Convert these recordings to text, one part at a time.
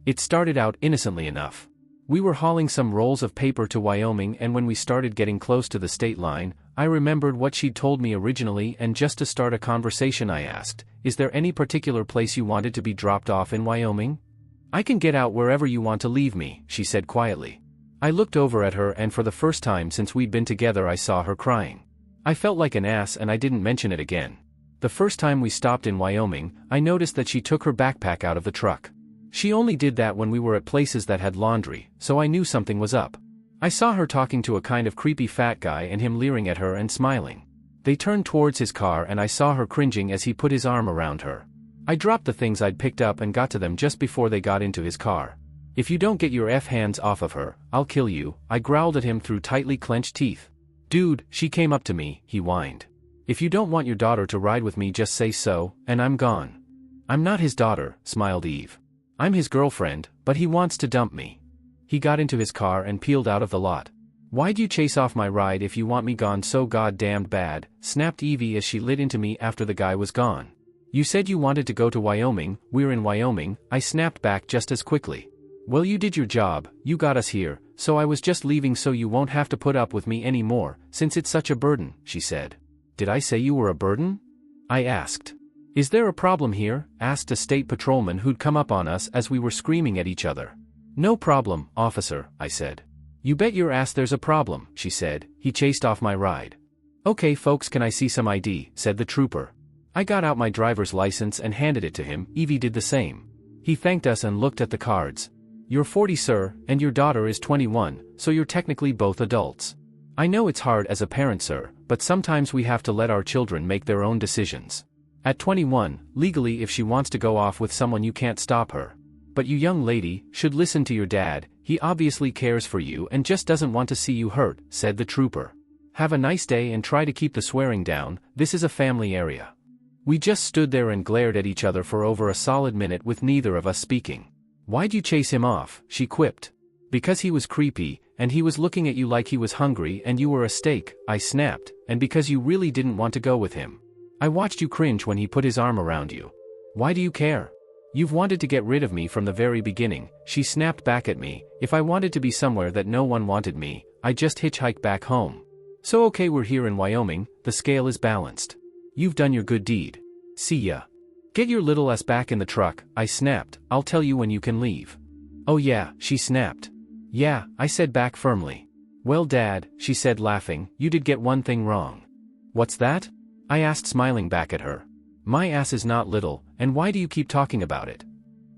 It started out innocently enough. We were hauling some rolls of paper to Wyoming, and when we started getting close to the state line, I remembered what she'd told me originally, and just to start a conversation I asked, "Is there any particular place you wanted to be dropped off in Wyoming?" "I can get out wherever you want to leave me," she said quietly. I looked over at her, and for the first time since we'd been together I saw her crying. I felt like an ass, and I didn't mention it again. The first time we stopped in Wyoming, I noticed that she took her backpack out of the truck. She only did that when we were at places that had laundry, so I knew something was up. I saw her talking to a kind of creepy fat guy and him leering at her and smiling. They turned towards his car and I saw her cringing as he put his arm around her. I dropped the things I'd picked up and got to them just before they got into his car. "If you don't get your hands off of her, I'll kill you," I growled at him through tightly clenched teeth. "Dude," she came up to me, he whined. "If you don't want your daughter to ride with me, just say so, and I'm gone." "I'm not his daughter," smiled Eve. "I'm his girlfriend, but he wants to dump me." He got into his car and peeled out of the lot. "Why'd you chase off my ride if you want me gone so goddamned bad?" snapped Evie as she lit into me after the guy was gone. "You said you wanted to go to Wyoming." "We're in Wyoming," I snapped back just as quickly. "Well, you did your job, you got us here, so I was just leaving so you won't have to put up with me anymore, since it's such a burden," she said. "Did I say you were a burden?" I asked. "Is there a problem here?" asked a state patrolman who'd come up on us as we were screaming at each other. "No problem, officer," I said. "You bet your ass there's a problem," she said. "He chased off my ride." "Okay folks, can I see some ID?" said the trooper. I got out my driver's license and handed it to him. Evie did the same. He thanked us and looked at the cards. "You're 40, sir, and your daughter is 21, so you're technically both adults. I know it's hard as a parent, sir, but sometimes we have to let our children make their own decisions. At 21, legally if she wants to go off with someone you can't stop her. But you young lady should listen to your dad, he obviously cares for you and just doesn't want to see you hurt," said the trooper. "Have a nice day and try to keep the swearing down, this is a family area." We just stood there and glared at each other for over a solid minute with neither of us speaking. "Why'd you chase him off?" she quipped. "Because he was creepy, and he was looking at you like he was hungry and you were a steak," I snapped, "and because you really didn't want to go with him. I watched you cringe when he put his arm around you. Why do you care? You've wanted to get rid of me from the very beginning," she snapped back at me. "If I wanted to be somewhere that no one wanted me, I'd just hitchhike back home. So okay, we're here in Wyoming, the scale is balanced. You've done your good deed. See ya. Get your little ass back in the truck," I snapped. "I'll tell you when you can leave." "Oh yeah," she snapped. "Yeah," I said back firmly. "Well Dad," she said laughing, "you did get one thing wrong." "What's that?" I asked, smiling back at her. "My ass is not little, and why do you keep talking about it?"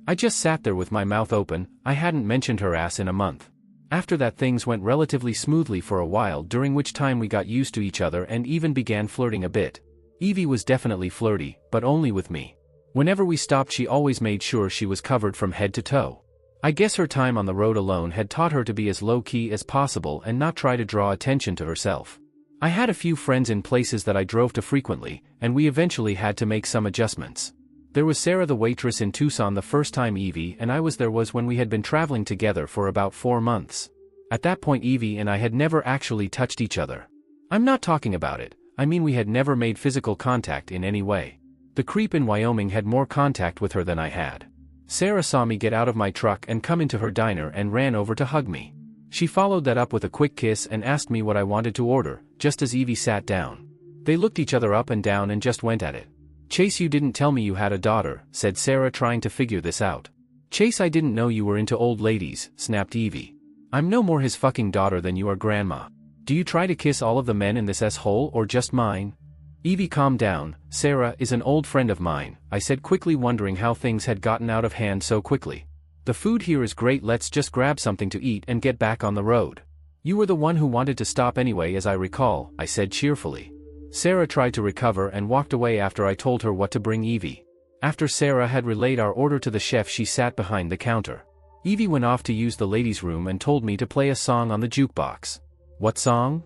I just sat there with my mouth open. I hadn't mentioned her ass in a month. After that things went relatively smoothly for a while, during which time we got used to each other and even began flirting a bit. Evie was definitely flirty, but only with me. Whenever we stopped she always made sure she was covered from head to toe. I guess her time on the road alone had taught her to be as low-key as possible and not try to draw attention to herself. I had a few friends in places that I drove to frequently, and we eventually had to make some adjustments. There was Sarah the waitress in Tucson. The first time Evie and I was there was when we had been traveling together for about 4 months. At that point Evie and I had never actually touched each other. I'm not talking about it, I mean we had never made physical contact in any way. The creep in Wyoming had more contact with her than I had. Sarah saw me get out of my truck and come into her diner and ran over to hug me. She followed that up with a quick kiss and asked me what I wanted to order, just as Evie sat down. They looked each other up and down and just went at it. "Chase, you didn't tell me you had a daughter," said Sarah, trying to figure this out. "Chase, I didn't know you were into old ladies," snapped Evie. "I'm no more his fucking daughter than you are grandma. Do you try to kiss all of the men in this s-hole or just mine?" Evie, calm down. "Sarah is an old friend of mine," I said quickly, wondering how things had gotten out of hand so quickly. "The food here is great, let's just grab something to eat and get back on the road." "You were the one who wanted to stop anyway, as I recall," I said cheerfully. Sarah tried to recover and walked away after I told her what to bring Evie. After Sarah had relayed our order to the chef, she sat behind the counter. Evie went off to use the ladies' room and told me to play a song on the jukebox. "What song?"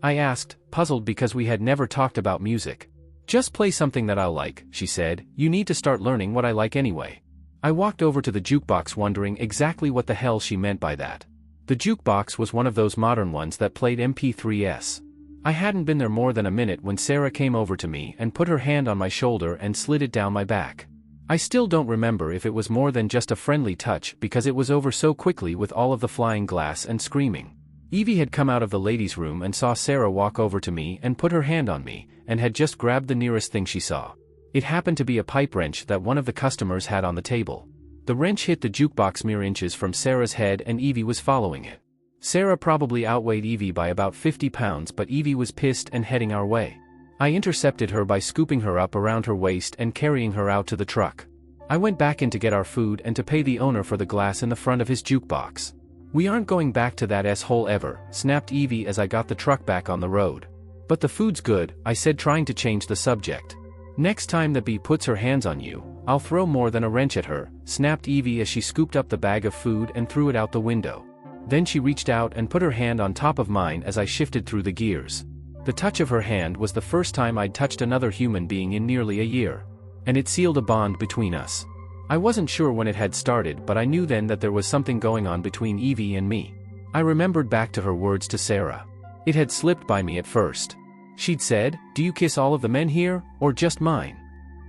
I asked, puzzled because we had never talked about music. "Just play something that I'll like," she said. "You need to start learning what I like anyway." I walked over to the jukebox wondering exactly what the hell she meant by that. The jukebox was one of those modern ones that played MP3s. I hadn't been there more than a minute when Sarah came over to me and put her hand on my shoulder and slid it down my back. I still don't remember if it was more than just a friendly touch because it was over so quickly with all of the flying glass and screaming. Evie had come out of the ladies' room and saw Sarah walk over to me and put her hand on me, and had just grabbed the nearest thing she saw. It happened to be a pipe wrench that one of the customers had on the table. The wrench hit the jukebox mere inches from Sarah's head and Evie was following it. Sarah probably outweighed Evie by about 50 pounds, but Evie was pissed and heading our way. I intercepted her by scooping her up around her waist and carrying her out to the truck. I went back in to get our food and to pay the owner for the glass in the front of his jukebox. "We aren't going back to that s-hole ever," snapped Evie as I got the truck back on the road. "But the food's good," I said, trying to change the subject. "Next time that bee puts her hands on you, I'll throw more than a wrench at her," snapped Evie as she scooped up the bag of food and threw it out the window. Then she reached out and put her hand on top of mine as I shifted through the gears. The touch of her hand was the first time I'd touched another human being in nearly a year. And it sealed a bond between us. I wasn't sure when it had started, but I knew then that there was something going on between Evie and me. I remembered back to her words to Sarah. It had slipped by me at first. She'd said, "Do you kiss all of the men here, or just mine?"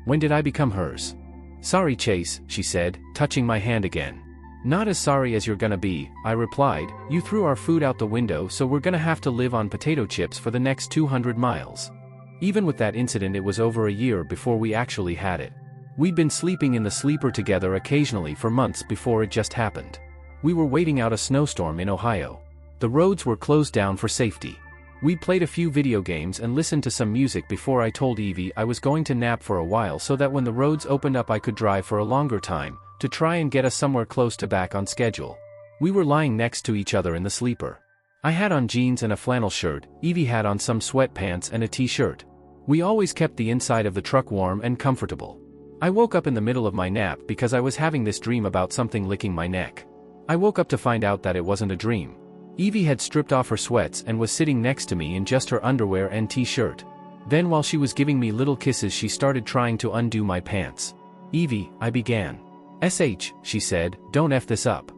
When did I become hers? "Sorry, Chase," she said, touching my hand again. "Not as sorry as you're gonna be," I replied. "You threw our food out the window, so we're gonna have to live on potato chips for the next 200 miles. Even with that incident, it was over a year before we actually had it. We'd been sleeping in the sleeper together occasionally for months before it just happened. We were waiting out a snowstorm in Ohio. The roads were closed down for safety. We played a few video games and listened to some music before I told Evie I was going to nap for a while so that when the roads opened up I could drive for a longer time, to try and get us somewhere close to back on schedule. We were lying next to each other in the sleeper. I had on jeans and a flannel shirt, Evie had on some sweatpants and a t-shirt. We always kept the inside of the truck warm and comfortable. I woke up in the middle of my nap because I was having this dream about something licking my neck. I woke up to find out that it wasn't a dream. Evie had stripped off her sweats and was sitting next to me in just her underwear and t-shirt. Then while she was giving me little kisses she started trying to undo my pants. "Evie," I began. "SH," she said, "don't F this up."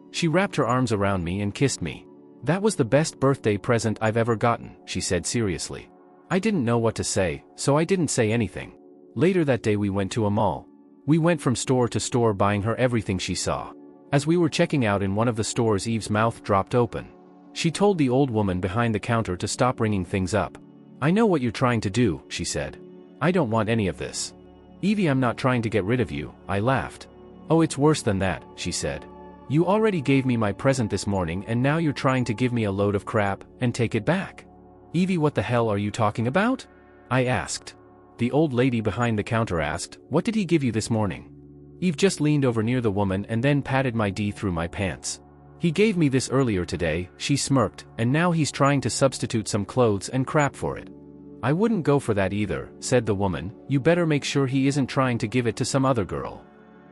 She wrapped her arms around me and kissed me. "That was the best birthday present I've ever gotten," she said seriously. I didn't know what to say, so I didn't say anything. Later that day we went to a mall. We went from store to store buying her everything she saw. As we were checking out in one of the stores, Eve's mouth dropped open. She told the old woman behind the counter to stop ringing things up. "I know what you're trying to do," she said. "I don't want any of this." "Evie, I'm not trying to get rid of you," I laughed. "Oh, it's worse than that," she said. "You already gave me my present this morning and now you're trying to give me a load of crap and take it back." "Evie, what the hell are you talking about?" I asked. The old lady behind the counter asked, "What did he give you this morning?" Eve just leaned over near the woman and then patted my D through my pants. "He gave me this earlier today," she smirked, "and now he's trying to substitute some clothes and crap for it." "I wouldn't go for that either," said the woman. "You better make sure he isn't trying to give it to some other girl."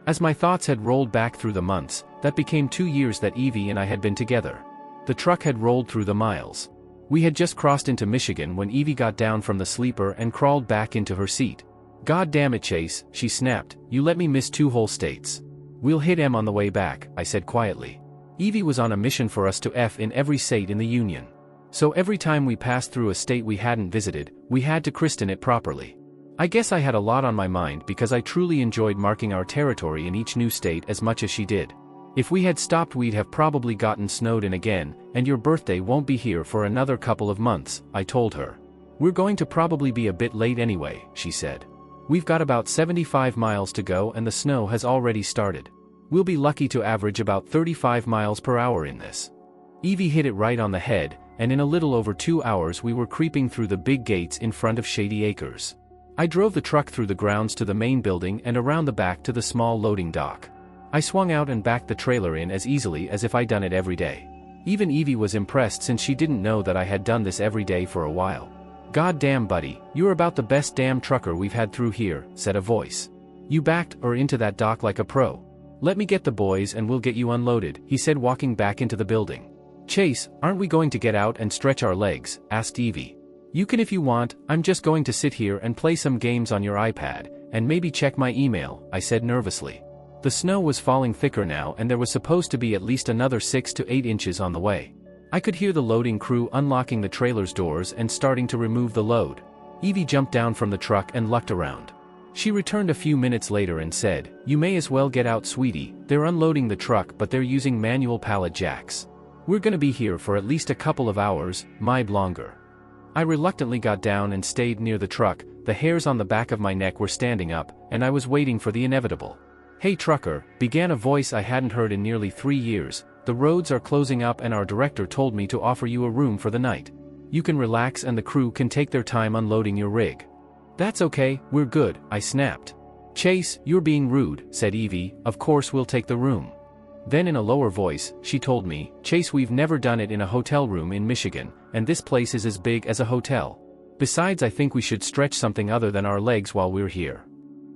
As my thoughts had rolled back through the months, that became 2 years that Evie and I had been together. The truck had rolled through the miles. We had just crossed into Michigan when Evie got down from the sleeper and crawled back into her seat. "God damn it, Chase," she snapped, "you let me miss 2 whole states." "We'll hit M on the way back," I said quietly. Evie was on a mission for us to F in every state in the Union. So every time we passed through a state we hadn't visited, we had to christen it properly. I guess I had a lot on my mind because I truly enjoyed marking our territory in each new state as much as she did. If we had stopped we'd have probably gotten snowed in again, and your birthday won't be here for another couple of months, I told her. "We're going to probably be a bit late anyway," she said. "We've got about 75 miles to go and the snow has already started. We'll be lucky to average about 35 miles per hour in this." Evie hit it right on the head, and in a little over 2 hours we were creeping through the big gates in front of Shady Acres. I drove the truck through the grounds to the main building and around the back to the small loading dock. I swung out and backed the trailer in as easily as if I'd done it every day. Even Evie was impressed since she didn't know that I had done this every day for a while. "God damn, buddy, you're about the best damn trucker we've had through here," said a voice. "You backed her into that dock like a pro. Let me get the boys and we'll get you unloaded," he said, walking back into the building. "Chase, aren't we going to get out and stretch our legs?" asked Evie. "You can if you want, I'm just going to sit here and play some games on your iPad, and maybe check my email," I said nervously. The snow was falling thicker now and there was supposed to be at least another 6 to 8 inches on the way. I could hear the loading crew unlocking the trailer's doors and starting to remove the load. Evie jumped down from the truck and looked around. She returned a few minutes later and said, "You may as well get out, sweetie. They're unloading the truck, but they're using manual pallet jacks. We're gonna be here for at least a couple of hours, maybe longer." I reluctantly got down and stayed near the truck. The hairs on the back of my neck were standing up, and I was waiting for the inevitable. "Hey trucker," began a voice I hadn't heard in nearly 3 years, "the roads are closing up and our director told me to offer you a room for the night. You can relax and the crew can take their time unloading your rig." "That's okay, we're good," I snapped. "Chase, you're being rude," said Evie, "of course we'll take the room." Then in a lower voice, she told me, "Chase, we've never done it in a hotel room in Michigan, and this place is as big as a hotel. Besides, I think we should stretch something other than our legs while we're here."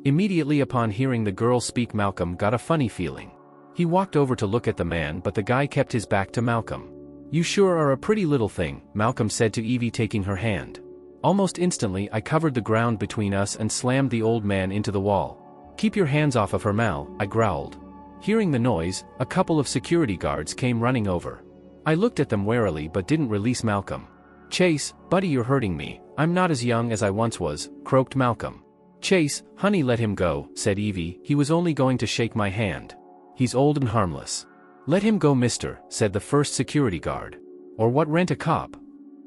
Immediately upon hearing the girl speak, Malcolm got a funny feeling. He walked over to look at the man, but the guy kept his back to Malcolm. "You sure are a pretty little thing," Malcolm said to Evie, taking her hand. Almost instantly I covered the ground between us and slammed the old man into the wall. "Keep your hands off of her, Mal," I growled. Hearing the noise, a couple of security guards came running over. I looked at them warily but didn't release Malcolm. "Chase, buddy, you're hurting me. I'm not as young as I once was," croaked Malcolm. "Chase, honey, let him go," said Evie, "he was only going to shake my hand. He's old and harmless." "Let him go, mister," said the first security guard. "Or what, rent a cop?"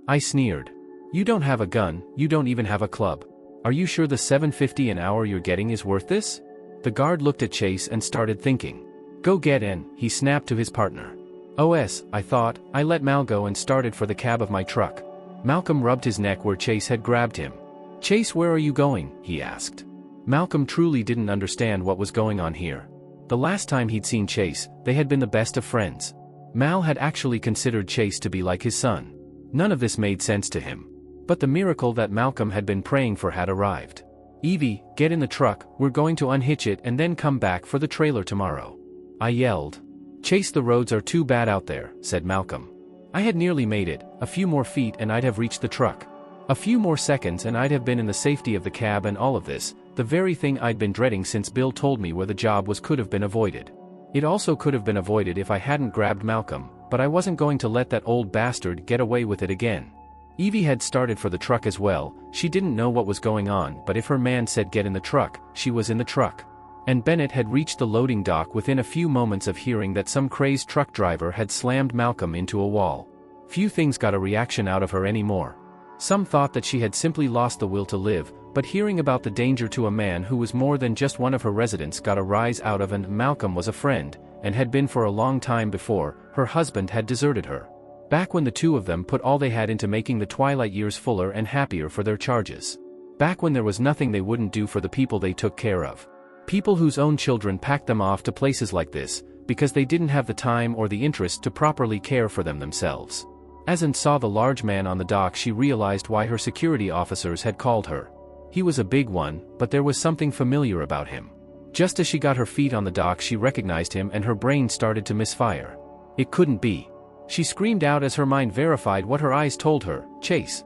I sneered. "You don't have a gun, you don't even have a club. Are you sure the $7.50 an hour you're getting is worth this?" The guard looked at Chase and started thinking. "Go get in," he snapped to his partner. "OS," I thought. I let Mal go and started for the cab of my truck. Malcolm rubbed his neck where Chase had grabbed him. "Chase, where are you going?" he asked. Malcolm truly didn't understand what was going on here. The last time he'd seen Chase, they had been the best of friends. Mal had actually considered Chase to be like his son. None of this made sense to him. But the miracle that Malcolm had been praying for had arrived. "Evie, get in the truck, we're going to unhitch it and then come back for the trailer tomorrow," I yelled. "Chase, the roads are too bad out there," said Malcolm. I had nearly made it. A few more feet and I'd have reached the truck. A few more seconds and I'd have been in the safety of the cab, and all of this, the very thing I'd been dreading since Bill told me where the job was, could have been avoided. It also could have been avoided if I hadn't grabbed Malcolm, but I wasn't going to let that old bastard get away with it again. Evie had started for the truck as well. She didn't know what was going on, but if her man said get in the truck, she was in the truck. And Bennett had reached the loading dock within a few moments of hearing that some crazed truck driver had slammed Malcolm into a wall. Few things got a reaction out of her anymore. Some thought that she had simply lost the will to live, but hearing about the danger to a man who was more than just one of her residents got a rise out of. And Malcolm was a friend, and had been for a long time before her husband had deserted her. Back when the two of them put all they had into making the twilight years fuller and happier for their charges. Back when there was nothing they wouldn't do for the people they took care of. People whose own children packed them off to places like this, because they didn't have the time or the interest to properly care for them themselves. As Anne saw the large man on the dock, she realized why her security officers had called her. He was a big one, but there was something familiar about him. Just as she got her feet on the dock, she recognized him and her brain started to misfire. It couldn't be. She screamed out as her mind verified what her eyes told her: "Chase."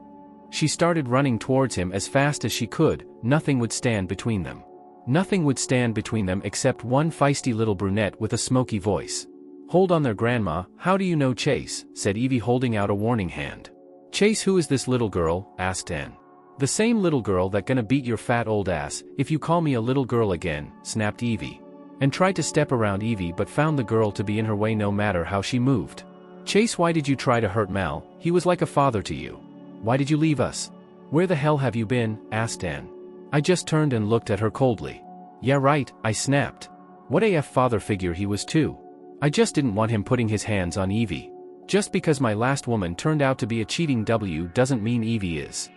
She started running towards him as fast as she could. Nothing would stand between them. Nothing would stand between them except one feisty little brunette with a smoky voice. "Hold on there, Grandma, how do you know Chase?" said Evie, holding out a warning hand. "Chase, who is this little girl?" asked Anne. "The same little girl that gonna beat your fat old ass if you call me a little girl again," snapped Evie. And tried to step around Evie but found the girl to be in her way no matter how she moved. "Chase, why did you try to hurt Mal? He was like a father to you. Why did you leave us?" "Where the hell have you been?" asked Anne. I just turned and looked at her coldly. "Yeah right," I snapped. What AF father figure he was too. I just didn't want him putting his hands on Evie. Just because my last woman turned out to be a cheating W doesn't mean Evie is.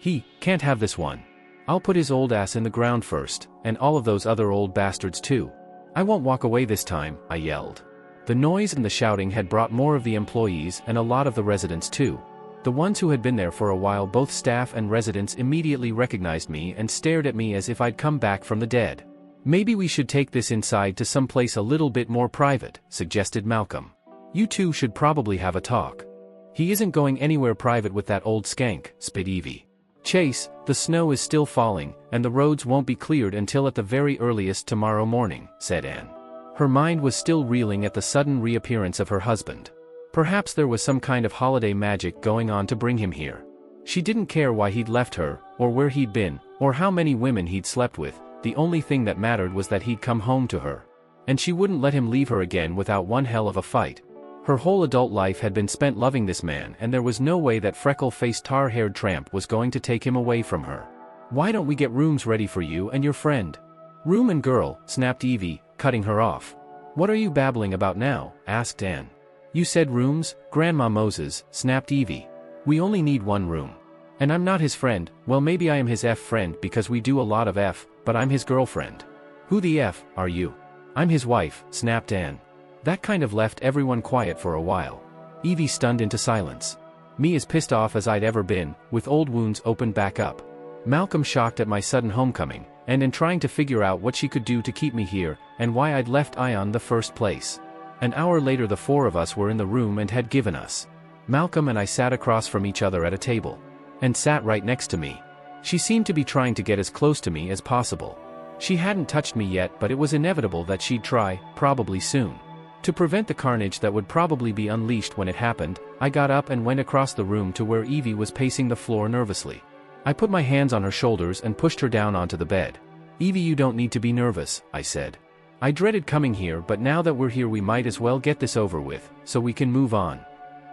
He can't have this one. I'll put his old ass in the ground first, and all of those other old bastards too. I won't walk away this time, I yelled. The noise and the shouting had brought more of the employees and a lot of the residents too. The ones who had been there for a while, both staff and residents, immediately recognized me and stared at me as if I'd come back from the dead. "Maybe we should take this inside to some place a little bit more private," suggested Malcolm. "You two should probably have a talk." "He isn't going anywhere private with that old skank," spit Evie. "Chase, the snow is still falling, and the roads won't be cleared until at the very earliest tomorrow morning," said Anne. Her mind was still reeling at the sudden reappearance of her husband. Perhaps there was some kind of holiday magic going on to bring him here. She didn't care why he'd left her, or where he'd been, or how many women he'd slept with, the only thing that mattered was that he'd come home to her. And she wouldn't let him leave her again without one hell of a fight. Her whole adult life had been spent loving this man, and there was no way that freckle-faced tar-haired tramp was going to take him away from her. "Why don't we get rooms ready for you and your friend?" "Room and girl," snapped Evie, cutting her off. "What are you babbling about now?" asked Anne. "You said rooms, Grandma Moses," snapped Evie. "We only need one room. And I'm not his friend. Well, maybe I am his F friend because we do a lot of F, but I'm his girlfriend." "Who the F are you?" "I'm his wife," snapped Anne. That kind of left everyone quiet for a while. Evie stunned into silence. Me as pissed off as I'd ever been, with old wounds opened back up. Malcolm shocked at my sudden homecoming, and in trying to figure out what she could do to keep me here, and why I'd left Ion the first place. An hour later the four of us were in the room and had given us. Malcolm and I sat across from each other at a table. And sat right next to me. She seemed to be trying to get as close to me as possible. She hadn't touched me yet, but it was inevitable that she'd try, probably soon. To prevent the carnage that would probably be unleashed when it happened, I got up and went across the room to where Evie was pacing the floor nervously. I put my hands on her shoulders and pushed her down onto the bed. "Evie, you don't need to be nervous," I said. "I dreaded coming here, but now that we're here we might as well get this over with, so we can move on."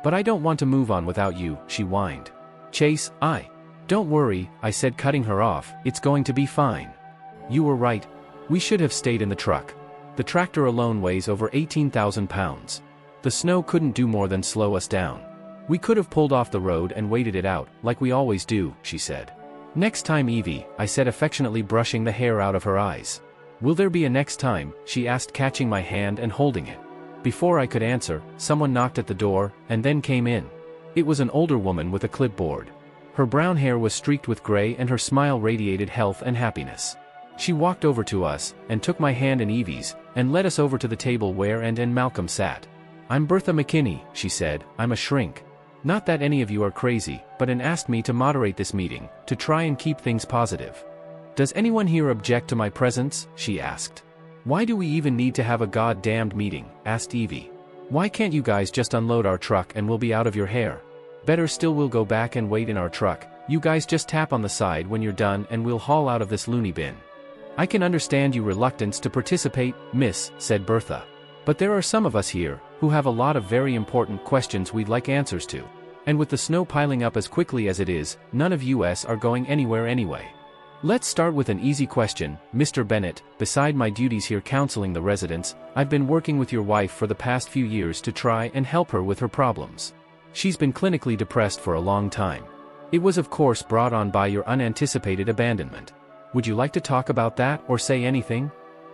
"But I don't want to move on without you," she whined. "Chase, Don't worry," I said, cutting her off, "it's going to be fine." "You were right. We should have stayed in the truck. The tractor alone weighs over 18,000 pounds. The snow couldn't do more than slow us down. We could have pulled off the road and waited it out, like we always do," she said. "Next time, Evie," I said, affectionately brushing the hair out of her eyes. "Will there be a next time?" she asked, catching my hand and holding it. Before I could answer, someone knocked at the door, and then came in. It was an older woman with a clipboard. Her brown hair was streaked with gray and her smile radiated health and happiness. She walked over to us, and took my hand and Evie's, and led us over to the table where Anne and Malcolm sat. "I'm Bertha McKinney," she said. "I'm a shrink. Not that any of you are crazy, but Anne asked me to moderate this meeting, to try and keep things positive." "Does anyone here object to my presence?" she asked. "Why do we even need to have a goddamned meeting?" asked Evie. "Why can't you guys just unload our truck and we'll be out of your hair? Better still, we'll go back and wait in our truck. You guys just tap on the side when you're done and we'll haul out of this loony bin." "I can understand your reluctance to participate, miss," said Bertha. "But there are some of us here, who have a lot of very important questions we'd like answers to. And with the snow piling up as quickly as it is, none of us are going anywhere anyway. Let's start with an easy question, Mr. Bennett. Beside my duties here counseling the residents, I've been working with your wife for the past few years to try and help her with her problems. She's been clinically depressed for a long time. It was of course brought on by your unanticipated abandonment. Would you like to talk about that or say anything?"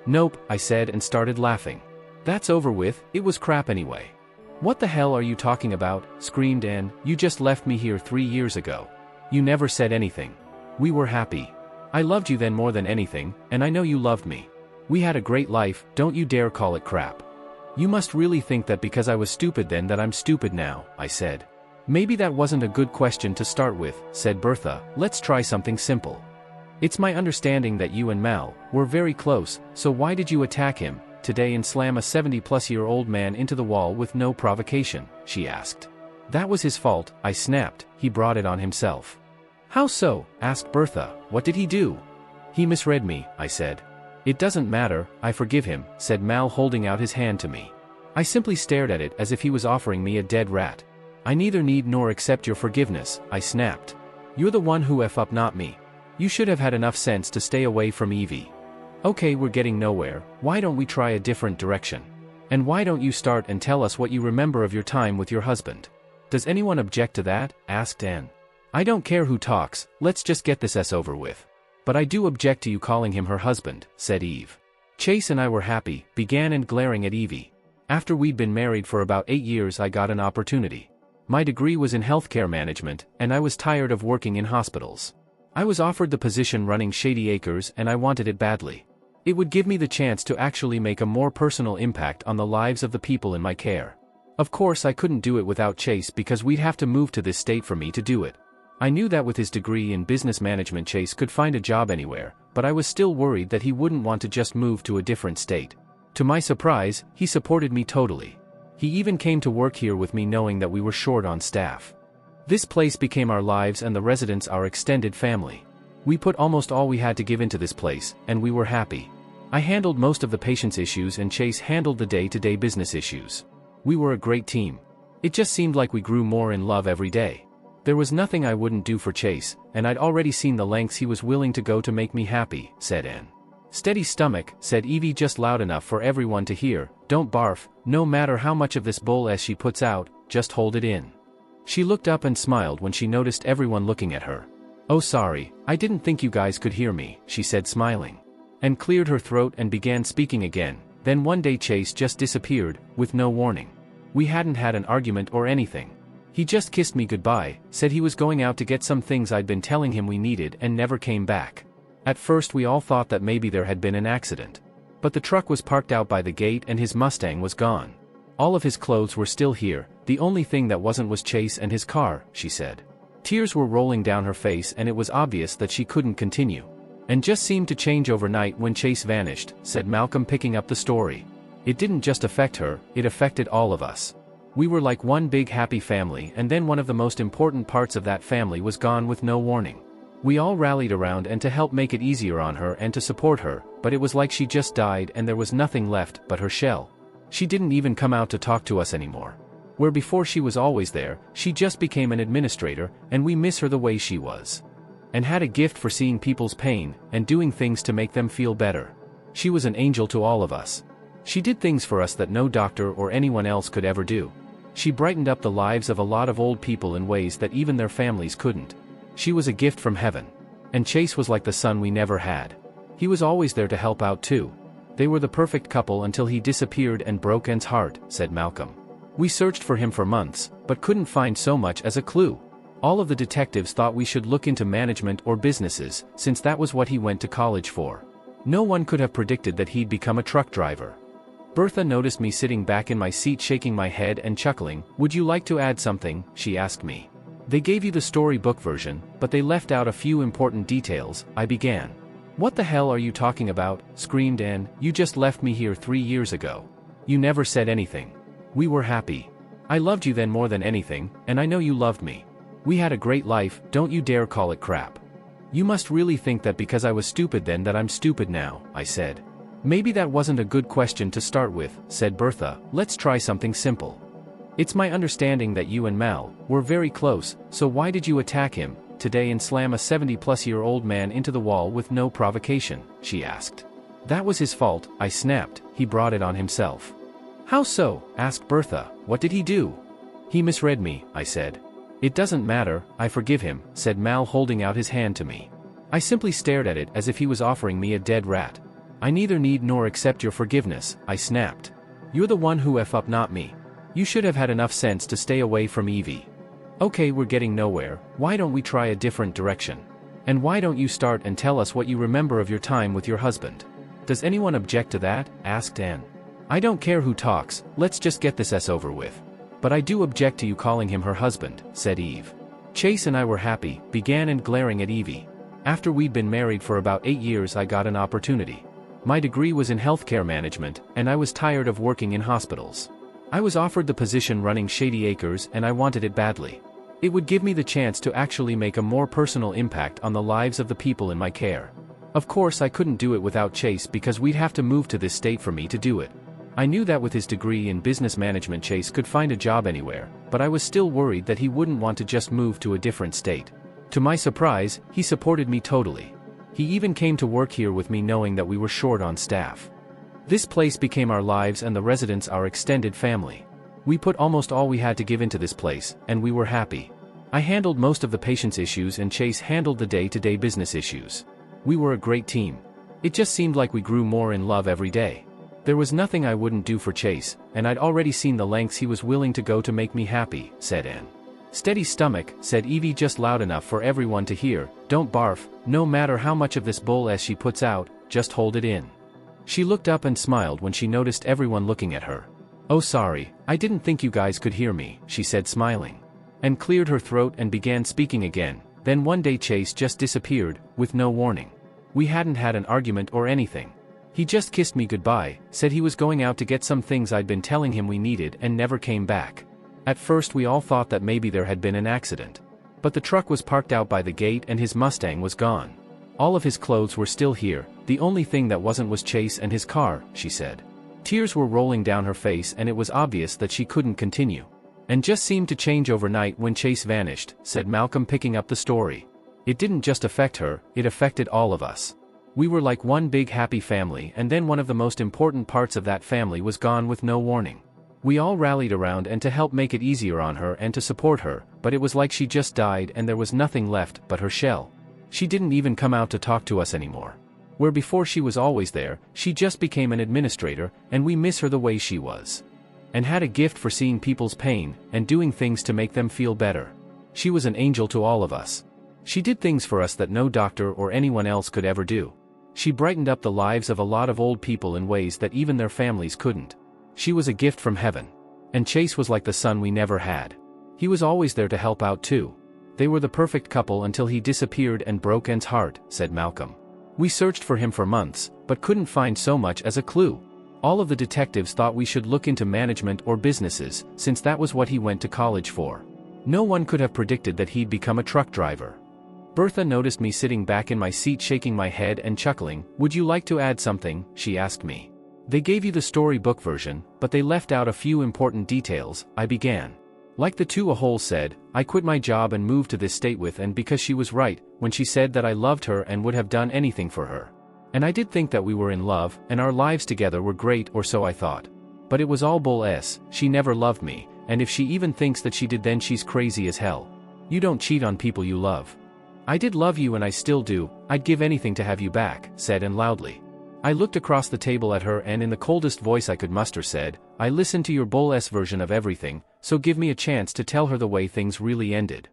"Nope," I said and started laughing. "That's over with, it was crap anyway." "What the hell are you talking about?" screamed Anne. "You just left me here 3 years ago. You never said anything. We were happy. I loved you then more than anything, and I know you loved me. We had a great life, don't you dare call it crap." "You must really think that because I was stupid then that I'm stupid now," I said. "Maybe that wasn't a good question to start with," said Bertha. "Let's try something simple. It's my understanding that you and Mal were very close, so why did you attack him today and slam a 70-plus-year-old man into the wall with no provocation?" she asked. "That was his fault," I snapped. "He brought it on himself." "How so?" asked Bertha. "What did he do?" "He misread me," I said. "It doesn't matter, I forgive him," said Mal, holding out his hand to me. I simply stared at it as if he was offering me a dead rat. "I neither need nor accept your forgiveness," I snapped. "You're the one who F up, not me. You should have had enough sense to stay away from Evie." "Okay, we're getting nowhere. Why don't we try a different direction? And why don't you start and tell us what you remember of your time with your husband?" "Does anyone object to that?" asked Anne. "I don't care who talks, let's just get this over with." "But I do object to you calling him her husband," said Eve. "Chase and I were happy," began Anne, glaring at Evie. "After we'd been married for about 8 years I got an opportunity. My degree was in healthcare management, and I was tired of working in hospitals. I was offered the position running Shady Acres and I wanted it badly. It would give me the chance to actually make a more personal impact on the lives of the people in my care. Of course I couldn't do it without Chase because we'd have to move to this state for me to do it. I knew that with his degree in business management Chase could find a job anywhere, but I was still worried that he wouldn't want to just move to a different state. To my surprise, he supported me totally. He even came to work here with me knowing that we were short on staff. This place became our lives and the residents our extended family. We put almost all we had to give into this place, and we were happy. I handled most of the patient's issues and Chase handled the day-to-day business issues. We were a great team. It just seemed like we grew more in love every day. There was nothing I wouldn't do for Chase, and I'd already seen the lengths he was willing to go to make me happy, said Ann. Steady stomach, said Evie just loud enough for everyone to hear. Don't barf, no matter how much of this bull as she puts out, just hold it in. She looked up and smiled when she noticed everyone looking at her. Oh sorry, I didn't think you guys could hear me, she said smiling. And cleared her throat and began speaking again. Then one day Chase just disappeared, with no warning. We hadn't had an argument or anything. He just kissed me goodbye, said he was going out to get some things I'd been telling him we needed and never came back. At first we all thought that maybe there had been an accident. But the truck was parked out by the gate and his Mustang was gone. All of his clothes were still here, the only thing that wasn't was Chase and his car, she said. Tears were rolling down her face and it was obvious that she couldn't continue. And just seemed to change overnight when Chase vanished, said Malcolm picking up the story. It didn't just affect her, it affected all of us. We were like one big happy family and then one of the most important parts of that family was gone with no warning. We all rallied around and to help make it easier on her and to support her, but it was like she just died and there was nothing left but her shell. She didn't even come out to talk to us anymore. Where before she was always there, she just became an administrator, and we miss her the way she was. And had a gift for seeing people's pain, and doing things to make them feel better. She was an angel to all of us. She did things for us that no doctor or anyone else could ever do. She brightened up the lives of a lot of old people in ways that even their families couldn't. She was a gift from heaven. And Chase was like the son we never had. He was always there to help out too. They were the perfect couple until he disappeared and broke Ann's heart, said Malcolm. We searched for him for months, but couldn't find so much as a clue. All of the detectives thought we should look into management or businesses, since that was what he went to college for. No one could have predicted that he'd become a truck driver. Bertha noticed me sitting back in my seat shaking my head and chuckling. Would you like to add something? She asked me. They gave you the storybook version, but they left out a few important details, I began. What the hell are you talking about? Screamed Ann. You just left me here 3 years ago. You never said anything. We were happy. I loved you then more than anything, and I know you loved me. We had a great life, don't you dare call it crap. You must really think that because I was stupid then that I'm stupid now, I said. Maybe that wasn't a good question to start with, said Bertha. Let's try something simple. It's my understanding that you and Mal were very close, so why did you attack him today and slam a 70-plus-year-old man into the wall with no provocation? She asked. That was his fault, I snapped. He brought it on himself. How so? Asked Bertha. What did he do? He misread me, I said. It doesn't matter, I forgive him, said Mal holding out his hand to me. I simply stared at it as if he was offering me a dead rat. I neither need nor accept your forgiveness, I snapped. You're the one who F up, not me. You should have had enough sense to stay away from Evie. Okay, we're getting nowhere, why don't we try a different direction? And why don't you start and tell us what you remember of your time with your husband? Does anyone object to that? Asked Ann. I don't care who talks, let's just get this over with. But I do object to you calling him her husband, said Eve. Chase and I were happy, began and glaring at Evie. After we'd been married for about 8 years I got an opportunity. My degree was in healthcare management, and I was tired of working in hospitals. I was offered the position running Shady Acres and I wanted it badly. It would give me the chance to actually make a more personal impact on the lives of the people in my care. Of course I couldn't do it without Chase because we'd have to move to this state for me to do it. I knew that with his degree in business management Chase could find a job anywhere, but I was still worried that he wouldn't want to just move to a different state. To my surprise, he supported me totally. He even came to work here with me knowing that we were short on staff. This place became our lives and the residents our extended family. We put almost all we had to give into this place, and we were happy. I handled most of the patient's issues and Chase handled the day-to-day business issues. We were a great team. It just seemed like we grew more in love every day. There was nothing I wouldn't do for Chase, and I'd already seen the lengths he was willing to go to make me happy, said Ann. Steady stomach, said Evie just loud enough for everyone to hear. Don't barf, no matter how much of this bull as she puts out, just hold it in. She looked up and smiled when she noticed everyone looking at her. Oh sorry, I didn't think you guys could hear me, she said smiling. And cleared her throat and began speaking again. Then one day Chase just disappeared, with no warning. We hadn't had an argument or anything. He just kissed me goodbye, said he was going out to get some things I'd been telling him we needed and never came back. At first we all thought that maybe there had been an accident. But the truck was parked out by the gate and his Mustang was gone. All of his clothes were still here, the only thing that wasn't was Chase and his car, she said. Tears were rolling down her face and it was obvious that she couldn't continue. And just seemed to change overnight when Chase vanished, said Malcolm, picking up the story. It didn't just affect her, it affected all of us. We were like one big happy family, and then one of the most important parts of that family was gone with no warning. We all rallied around and to help make it easier on her and to support her, but it was like she just died and there was nothing left but her shell. She didn't even come out to talk to us anymore. Where before she was always there, she just became an administrator, and we miss her the way she was. And had a gift for seeing people's pain, and doing things to make them feel better. She was an angel to all of us. She did things for us that no doctor or anyone else could ever do. She brightened up the lives of a lot of old people in ways that even their families couldn't. She was a gift from heaven. And Chase was like the son we never had. He was always there to help out too. They were the perfect couple until he disappeared and broke Ann's heart, said Malcolm. We searched for him for months, but couldn't find so much as a clue. All of the detectives thought we should look into management or businesses, since that was what he went to college for. No one could have predicted that he'd become a truck driver. Bertha noticed me sitting back in my seat, shaking my head and chuckling. Would you like to add something? She asked me. They gave you the storybook version, but they left out a few important details, I began. Like the two a whole said, I quit my job and moved to this state with Ann because she was right, when she said that I loved her and would have done anything for her. And I did think that we were in love, and our lives together were great, or so I thought. But it was all bull s. She never loved me, and if she even thinks that she did, then she's crazy as hell. You don't cheat on people you love. I did love you and I still do, I'd give anything to have you back, said Ann loudly. I looked across the table at her and in the coldest voice I could muster said, I listened to your bull s version of everything, so give me a chance to tell her the way things really ended.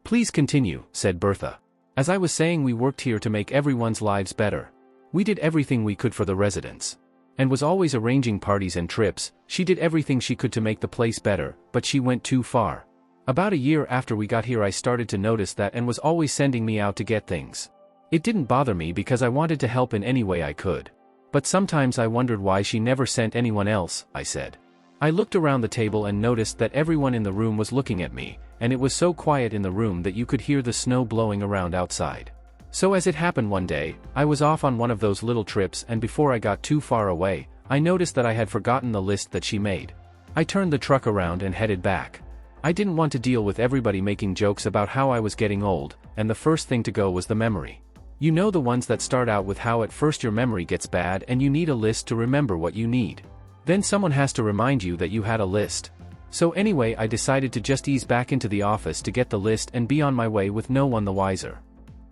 Please continue, said Bertha. As I was saying, we worked here to make everyone's lives better. We did everything we could for the residents. And was always arranging parties and trips. She did everything she could to make the place better, but she went too far. About a year after we got here I started to notice that Ann was always sending me out to get things. It didn't bother me because I wanted to help in any way I could. But sometimes I wondered why she never sent anyone else, I said. I looked around the table and noticed that everyone in the room was looking at me, and it was so quiet in the room that you could hear the snow blowing around outside. So as it happened one day, I was off on one of those little trips, and before I got too far away, I noticed that I had forgotten the list that she made. I turned the truck around and headed back. I didn't want to deal with everybody making jokes about how I was getting old, and the first thing to go was the memory. You know, the ones that start out with how at first your memory gets bad and you need a list to remember what you need. Then someone has to remind you that you had a list. So anyway, I decided to just ease back into the office to get the list and be on my way with no one the wiser.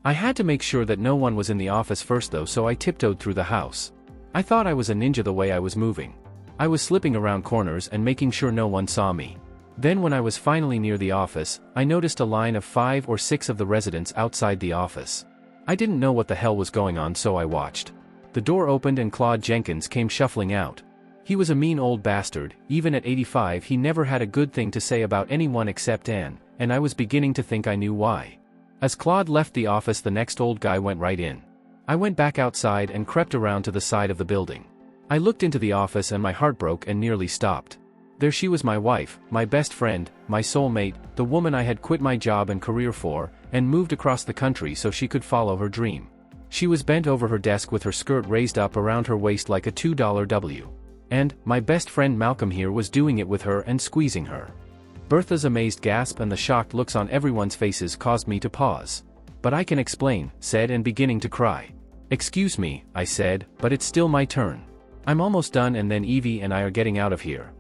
I had to make sure that no one was in the office first though, so I tiptoed through the house. I thought I was a ninja the way I was moving. I was slipping around corners and making sure no one saw me. Then when I was finally near the office, I noticed a line of 5 or 6 of the residents outside the office. I didn't know what the hell was going on, so I watched. The door opened and Claude Jenkins came shuffling out. He was a mean old bastard. Even at 85 he never had a good thing to say about anyone except Ann, and I was beginning to think I knew why. As Claude left the office, the next old guy went right in. I went back outside and crept around to the side of the building. I looked into the office and my heart broke and nearly stopped. There she was, my wife, my best friend, my soulmate, the woman I had quit my job and career for, and moved across the country so she could follow her dream. She was bent over her desk with her skirt raised up around her waist like a $2 W. And, my best friend Malcolm here was doing it with her and squeezing her. Bertha's amazed gasp and the shocked looks on everyone's faces caused me to pause. But I can explain, said and beginning to cry. Excuse me, I said, but it's still my turn. I'm almost done and then Evie and I are getting out of here.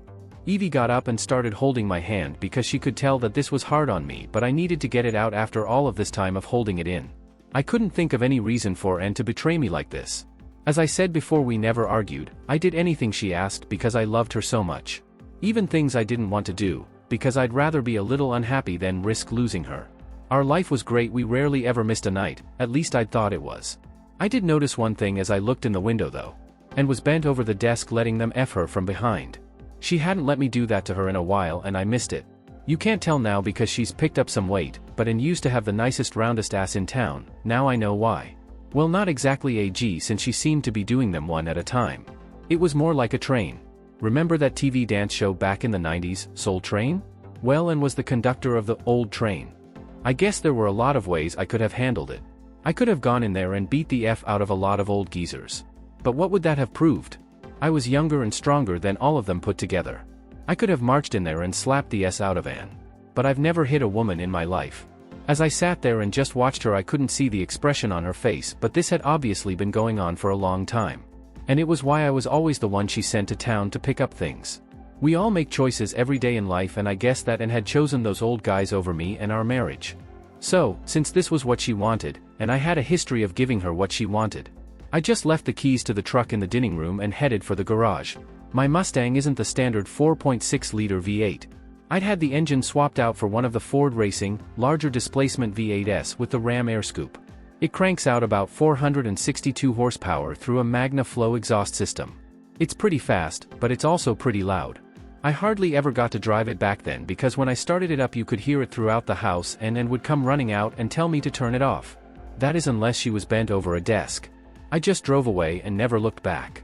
Evie got up and started holding my hand because she could tell that this was hard on me, but I needed to get it out after all of this time of holding it in. I couldn't think of any reason for Ann to betray me like this. As I said before, we never argued. I did anything she asked because I loved her so much. Even things I didn't want to do, because I'd rather be a little unhappy than risk losing her. Our life was great, we rarely ever missed a night, at least I'd thought it was. I did notice one thing as I looked in the window though. Ann was bent over the desk letting them F her from behind. She hadn't let me do that to her in a while and I missed it. You can't tell now because she's picked up some weight, but Ann used to have the nicest roundest ass in town, now I know why. Well, not exactly a G, since she seemed to be doing them one at a time. It was more like a train. Remember that TV dance show back in the 90s, Soul Train? Well, Ann was the conductor of the old train. I guess there were a lot of ways I could have handled it. I could have gone in there and beat the F out of a lot of old geezers. But what would that have proved? I was younger and stronger than all of them put together. I could have marched in there and slapped the S out of Anne. But I've never hit a woman in my life. As I sat there and just watched her, I couldn't see the expression on her face, but this had obviously been going on for a long time. And it was why I was always the one she sent to town to pick up things. We all make choices every day in life, and I guess that Anne had chosen those old guys over me and our marriage. So, since this was what she wanted, and I had a history of giving her what she wanted, I just left the keys to the truck in the dining room and headed for the garage. My Mustang isn't the standard 4.6-liter V8. I'd had the engine swapped out for one of the Ford Racing, larger displacement V8s with the Ram Air Scoop. It cranks out about 462 horsepower through a Magna Flow exhaust system. It's pretty fast, but it's also pretty loud. I hardly ever got to drive it back then because when I started it up you could hear it throughout the house and would come running out and tell me to turn it off. That is unless she was bent over a desk. I just drove away and never looked back.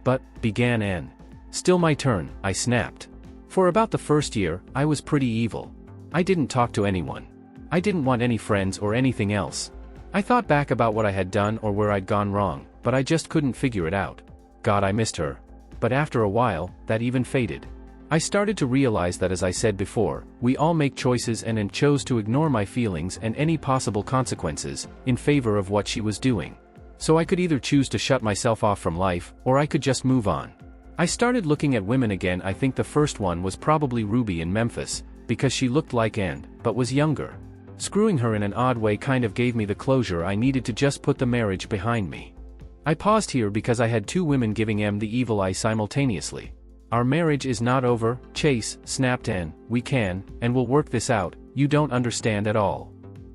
But, began Anne. Still my turn, I snapped. For about the first year, I was pretty evil. I didn't talk to anyone. I didn't want any friends or anything else. I thought back about what I had done or where I'd gone wrong, but I just couldn't figure it out. God, I missed her. But after a while, that even faded. I started to realize that, as I said before, we all make choices and chose to ignore my feelings and any possible consequences, in favor of what she was doing. So I could either choose to shut myself off from life, or I could just move on. I started looking at women again. I think the first one was probably Ruby in Memphis, because she looked like Anne, but was younger. Screwing her in an odd way kind of gave me the closure I needed to just put the marriage behind me. I paused here because I had two women giving Em the evil eye simultaneously. Our marriage is not over, Chase, snapped Anne. We can, and we'll work this out. You don't understand at all.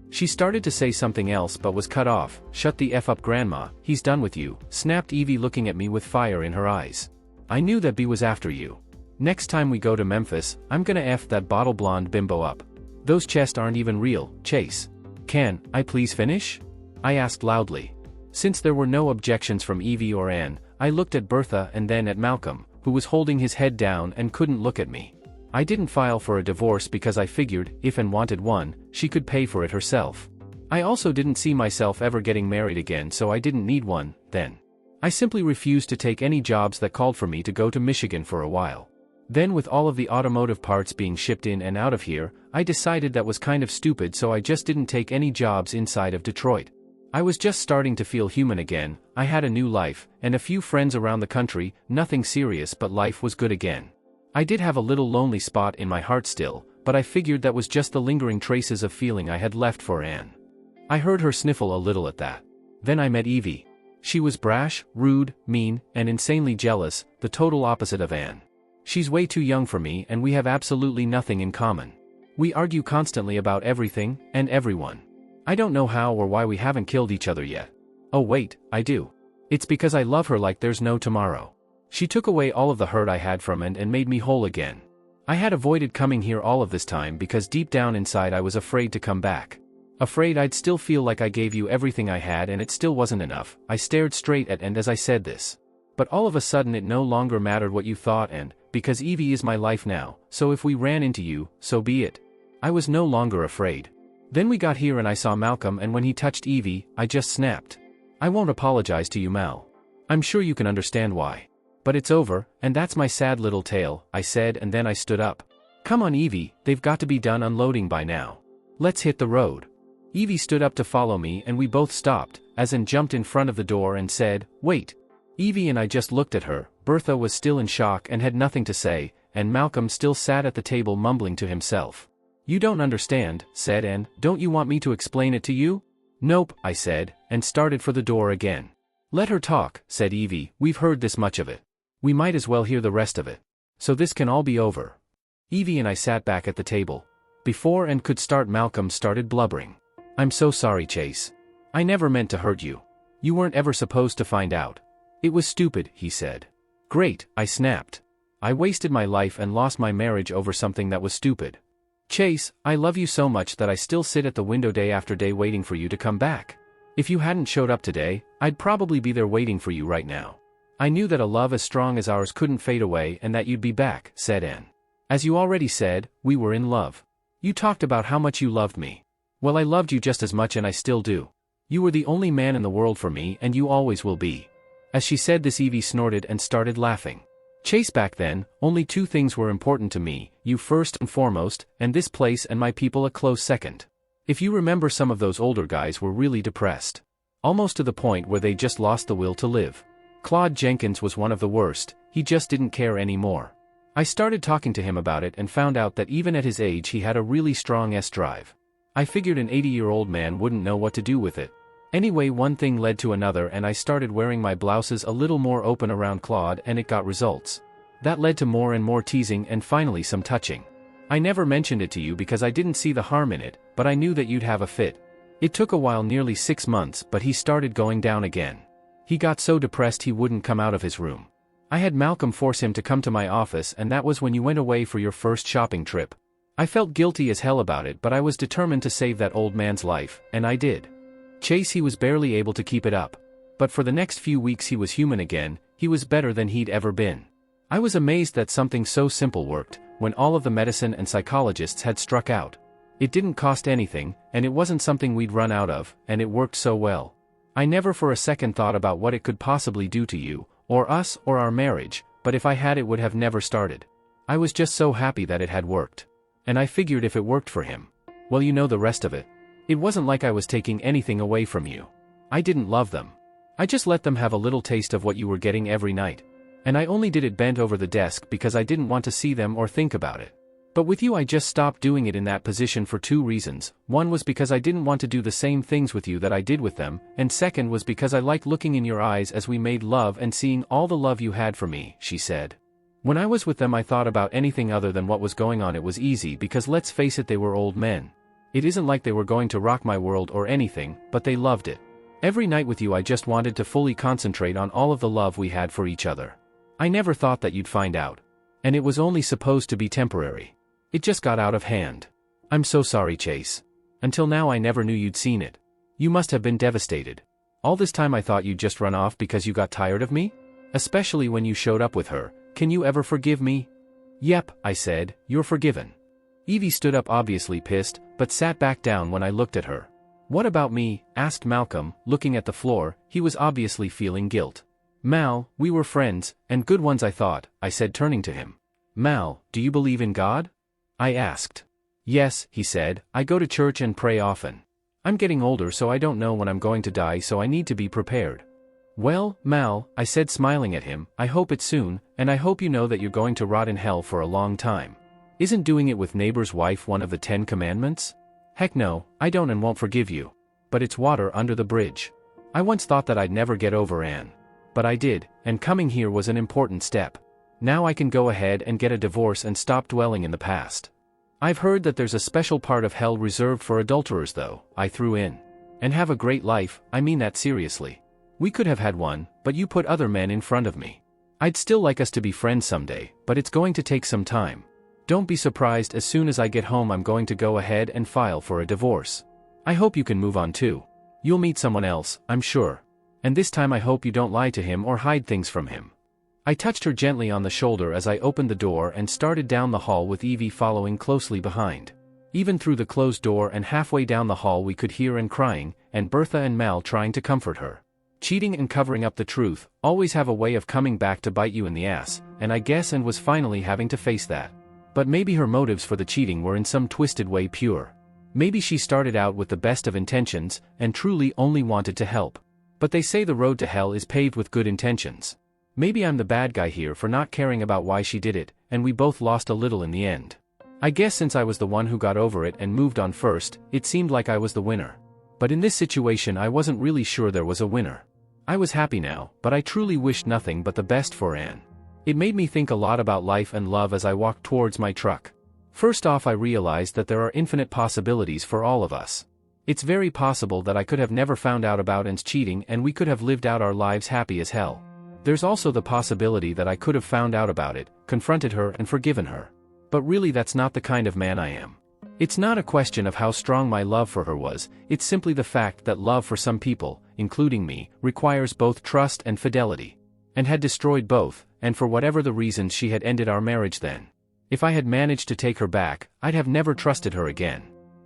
She started to say something else but was cut off. Shut the F up, Grandma, he's done with you, snapped Evie, looking at me with fire in her eyes. I knew that B was after you. Next time we go to Memphis, I'm gonna F that bottle blonde bimbo up. Those chests aren't even real, Chase. Can I please finish? I asked loudly. Since there were no objections from Evie or Anne, I looked at Bertha and then at Malcolm, who was holding his head down and couldn't look at me. I didn't file for a divorce because I figured, if Anne wanted one, she could pay for it herself. I also didn't see myself ever getting married again, so I didn't need one, then. I simply refused to take any jobs that called for me to go to Michigan for a while. Then, with all of the automotive parts being shipped in and out of here, I decided that was kind of stupid, so I just didn't take any jobs inside of Detroit. I was just starting to feel human again. I had a new life, and a few friends around the country, nothing serious, but life was good again. I did have a little lonely spot in my heart still, but I figured that was just the lingering traces of feeling I had left for Anne. I heard her sniffle a little at that. Then I met Evie. She was brash, rude, mean, and insanely jealous, the total opposite of Anne. She's way too young for me, and we have absolutely nothing in common. We argue constantly about everything, and everyone. I don't know how or why we haven't killed each other yet. Oh wait, I do. It's because I love her like there's no tomorrow. She took away all of the hurt I had from Anne and made me whole again. I had avoided coming here all of this time because deep down inside I was afraid to come back. Afraid I'd still feel like I gave you everything I had and it still wasn't enough. I stared straight at Anne as I said this. But all of a sudden it no longer mattered what you thought, and because Evie is my life now, so if we ran into you, so be it. I was no longer afraid. Then we got here and I saw Malcolm, and when he touched Evie, I just snapped. I won't apologize to you, Mal. I'm sure you can understand why. But it's over, and that's my sad little tale, I said, and then I stood up. Come on, Evie, they've got to be done unloading by now. Let's hit the road. Evie stood up to follow me and we both stopped, as Anne jumped in front of the door and said, wait. Evie and I just looked at her. Bertha was still in shock and had nothing to say, and Malcolm still sat at the table mumbling to himself. You don't understand, said Anne. Don't you want me to explain it to you? Nope, I said, and started for the door again. Let her talk, said Evie. We've heard this much of it. We might as well hear the rest of it. So this can all be over. Evie and I sat back at the table. Before Anne could start, Malcolm started blubbering. I'm so sorry, Chase. I never meant to hurt you. You weren't ever supposed to find out. It was stupid, he said. Great, I snapped. I wasted my life and lost my marriage over something that was stupid. Chase, I love you so much that I still sit at the window day after day waiting for you to come back. If you hadn't showed up today, I'd probably be there waiting for you right now. I knew that a love as strong as ours couldn't fade away and that you'd be back, said Anne. As you already said, we were in love. You talked about how much you loved me. Well, I loved you just as much and I still do. You were the only man in the world for me and you always will be." As she said this, Evie snorted and started laughing. "Chase, back then, only two things were important to me, you first and foremost, and this place and my people a close second. If you remember, some of those older guys were really depressed. Almost to the point where they just lost the will to live. Claude Jenkins was one of the worst, he just didn't care anymore. I started talking to him about it and found out that even at his age he had a really strong drive. I figured an 80-year-old man wouldn't know what to do with it. Anyway, one thing led to another and I started wearing my blouses a little more open around Claude and it got results. That led to more and more teasing and finally some touching. I never mentioned it to you because I didn't see the harm in it, but I knew that you'd have a fit. It took a while, nearly 6 months, but he started going down again. He got so depressed he wouldn't come out of his room. I had Malcolm force him to come to my office, and that was when you went away for your first shopping trip. I felt guilty as hell about it, but I was determined to save that old man's life, and I did. Chase, he was barely able to keep it up. But for the next few weeks he was human again, he was better than he'd ever been. I was amazed that something so simple worked, when all of the medicine and psychologists had struck out. It didn't cost anything, and it wasn't something we'd run out of, and it worked so well. I never for a second thought about what it could possibly do to you, or us, or our marriage, but if I had, it would have never started. I was just so happy that it had worked. And I figured if it worked for him, well, you know the rest of it. It wasn't like I was taking anything away from you. I didn't love them. I just let them have a little taste of what you were getting every night. And I only did it bent over the desk because I didn't want to see them or think about it. But with you I just stopped doing it in that position for 2 reasons. One was because I didn't want to do the same things with you that I did with them, and second was because I liked looking in your eyes as we made love and seeing all the love you had for me, she said. When I was with them I thought about anything other than what was going on. It was easy because let's face it, they were old men. It isn't like they were going to rock my world or anything, but they loved it. Every night with you I just wanted to fully concentrate on all of the love we had for each other. I never thought that you'd find out. And it was only supposed to be temporary. It just got out of hand. I'm so sorry, Chase. Until now I never knew you'd seen it. You must have been devastated. All this time I thought you'd just run off because you got tired of me? Especially when you showed up with her. Can you ever forgive me? Yep, I said, you're forgiven. Evie stood up, obviously pissed, but sat back down when I looked at her. What about me? Asked Malcolm, looking at the floor. He was obviously feeling guilt. Mal, we were friends, and good ones I thought, I said, turning to him. Mal, do you believe in God? I asked. Yes, he said, I go to church and pray often. I'm getting older, so I don't know when I'm going to die, so I need to be prepared. Well, Mal, I said, smiling at him, I hope it's soon, and I hope you know that you're going to rot in hell for a long time. Isn't doing it with neighbor's wife one of the 10 commandments? Heck no, I don't and won't forgive you. But it's water under the bridge. I once thought that I'd never get over Anne. But I did, and coming here was an important step. Now I can go ahead and get a divorce and stop dwelling in the past. I've heard that there's a special part of hell reserved for adulterers though, I threw in. And have a great life, I mean that seriously. We could have had one, but you put other men in front of me. I'd still like us to be friends someday, but it's going to take some time. Don't be surprised, as soon as I get home I'm going to go ahead and file for a divorce. I hope you can move on too. You'll meet someone else, I'm sure. And this time I hope you don't lie to him or hide things from him. I touched her gently on the shoulder as I opened the door and started down the hall with Evie following closely behind. Even through the closed door and halfway down the hall we could hear Anne crying, and Bertha and Mal trying to comfort her. Cheating and covering up the truth always have a way of coming back to bite you in the ass, and I guess Anne was finally having to face that. But maybe her motives for the cheating were in some twisted way pure. Maybe she started out with the best of intentions, and truly only wanted to help. But they say the road to hell is paved with good intentions. Maybe I'm the bad guy here for not caring about why she did it, and we both lost a little in the end. I guess since I was the one who got over it and moved on first, it seemed like I was the winner. But in this situation I wasn't really sure there was a winner. I was happy now, but I truly wished nothing but the best for Anne. It made me think a lot about life and love as I walked towards my truck. First off, I realized that there are infinite possibilities for all of us. It's very possible that I could have never found out about Anne's cheating and we could have lived out our lives happy as hell. There's also the possibility that I could have found out about it, confronted her and forgiven her. But really that's not the kind of man I am. It's not a question of how strong my love for her was, it's simply the fact that love for some people, including me, requires both trust and fidelity. And had destroyed both, and for whatever the reasons she had ended our marriage then. If I had managed to take her back, I'd have never trusted her again.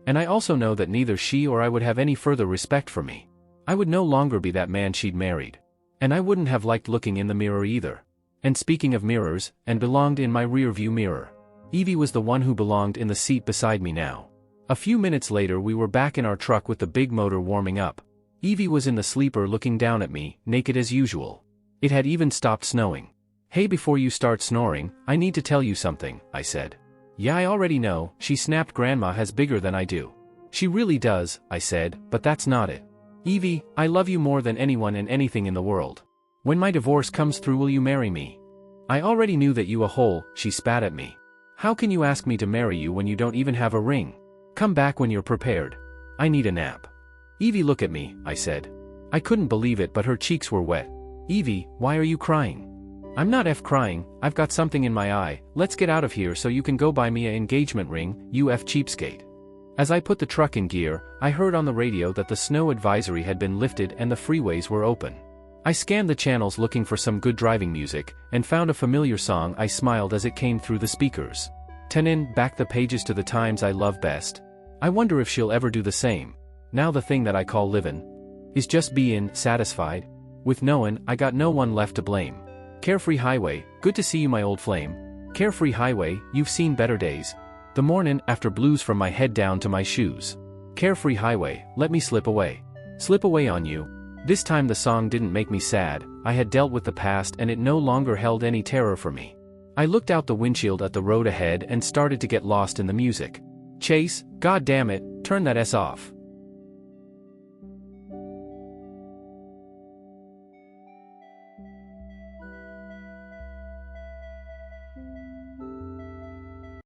And I also know that neither she or I would have any further respect for me. I would no longer be that man she'd married. And I wouldn't have liked looking in the mirror either. And speaking of mirrors, and belonged in my rearview mirror. Evie was the one who belonged in the seat beside me now. A few minutes later we were back in our truck with the big motor warming up. Evie was in the sleeper looking down at me, naked as usual. It had even stopped snowing. "Hey, before you start snoring, I need to tell you something," I said. "Yeah, I already know," she snapped. "Grandma has bigger than I do." "She really does," I said, "but that's not it. Evie, I love you more than anyone and anything in the world. When my divorce comes through, will you marry me?" "I already knew that you a hole," she spat at me. "How can you ask me to marry you when you don't even have a ring? Come back when you're prepared. I need a nap." "Evie, look at me," I said. I couldn't believe it, but her cheeks were wet. "Evie, why are you crying?" "I'm not crying, I've got something in my eye. Let's get out of here so you can go buy me an engagement ring, you cheapskate." As I put the truck in gear, I heard on the radio that the snow advisory had been lifted and the freeways were open. I scanned the channels looking for some good driving music, and found a familiar song. I smiled as it came through the speakers. "Tenin, back the pages to the times I love best." I wonder if she'll ever do the same. Now the thing that I call livin' is just bein' satisfied. With knowin' I got no one left to blame. Carefree Highway, good to see you my old flame. Carefree Highway, you've seen better days. The mornin' after blues from my head down to my shoes. Carefree Highway, let me slip away. Slip away on you. This time the song didn't make me sad. I had dealt with the past and it no longer held any terror for me. I looked out the windshield at the road ahead and started to get lost in the music. "Chase, god damn it, turn that S off."